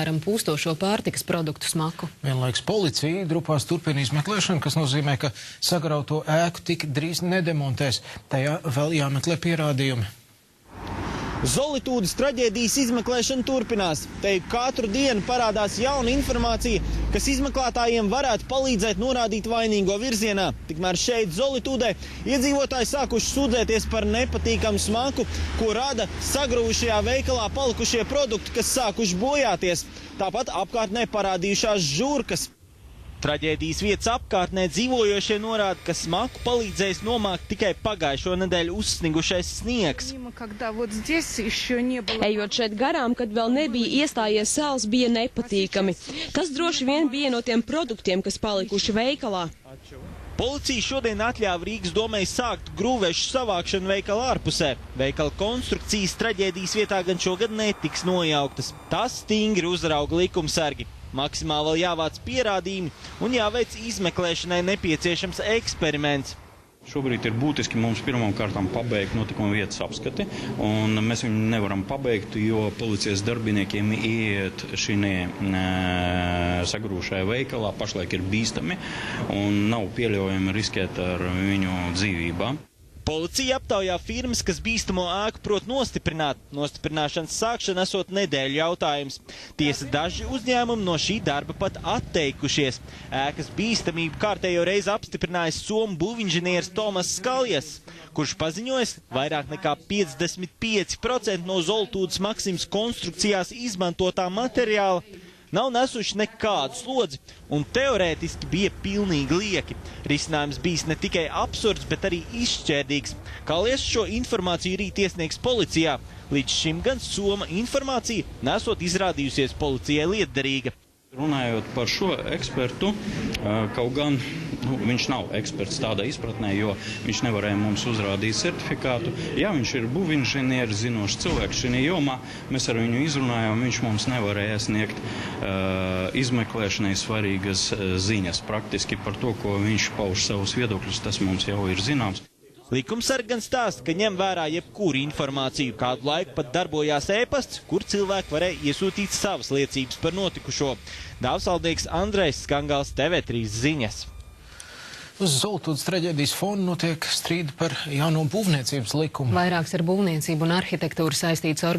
piemēram, pūstošo pārtikas produktu smaku. Vienlaiks policija grupās turpina izmeklēšanu, kas nozīmē, ka sagrauto ēku tik drīz nedemontēs. Tajā vēl jāmeklē pierādījumi. Zolitūdes traģēdijas izmeklēšana turpinās. Te katru dienu parādās jauna informācija, kas izmeklētājiem varētu palīdzēt norādīt vainīgo virzienā. Tikmēr šeit Zolitūdē iedzīvotāji sākuši sūdzēties par nepatīkamu smaku, ko rada sagrūjušajā veikalā palikušie produkti, kas sākuši bojāties. Tāpat apkārtnē parādījušās žurkas. Traģēdijas vietas apkārtnē dzīvojošie norāda, ka smaku palīdzējis nomākt tikai pagājušo nedēļu uzsnigušais sniegs. Ejot šeit garām, kad vēl nebija iestājies sāls, bija nepatīkami. Tas droši vien bija no tiem produktiem, kas palikuši veikalā. Policija šodien atļāva Rīgas domai sākt grūvešu savākšanu veikala ārpusē. Veikala konstrukcijas traģēdijas vietā gan šogad netiks nojauktas. Tas stingri uzrauga likumsargi. Maksimāli vēl jāvāc pierādījumi un jāveic izmeklēšanai nepieciešams eksperiments. Šobrīd ir būtiski mums pirmām kārtām pabeigt notikuma vietas apskati, un mēs viņu nevaram pabeigt, jo policijas darbiniekiem iet šī sagrūšajā veikalā pašlaik ir bīstami un nav pieļaujami riskēt ar viņu dzīvībām. Policija aptaujā firmas, kas bīstamo ēku prot nostiprināt. Nostiprināšanas sākšana esot nedēļu jautājums. Tiesa, daži uzņēmumi no šī darba pat atteikušies. Ēkas bīstamību kārtējo reizi apstiprinājis somu būvinženieris Tomas Skaljas, kurš paziņojis, vairāk nekā 55% no Zolitūdes Maksimas konstrukcijās izmantotā materiāla nav nesuši nekādu slodzi un teorētiski bija pilnīgi lieki. Risinājums bijis ne tikai absurds, bet arī izšķērdīgs. Kallies šo informāciju rīt iesniegs policijā. Līdz šim gan soma informācija nesot izrādījusies policijai lietderīga. Runājot par šo ekspertu, kaut gan viņš nav eksperts tādā izpratnē, jo viņš nevarēja mums uzrādīt certifikātu. Jā, viņš ir būvinženieris, zinošs cilvēks šajā jomā. Mēs ar viņu izrunājām, viņš mums nevarēja sniegt izmeklēšanai svarīgas ziņas. Praktiski par to, ko viņš pauž savus viedokļus, tas mums jau ir zināms. Likumsargi gan stāsta, ka ņem vērā jebkuru informāciju. Kādu laiku pat darbojās e-pasts, kur cilvēki varēja iesūtīt savas liecības par notikušo. Dāvsvaldnieks Andrejs Skangals, TV3 ziņas. Uz Zolitūdes traģēdijas fona notiek strīdi par jauno būvniecības likumu. Vairākas ar būvniecību un arhitektūru saistītas organizācijas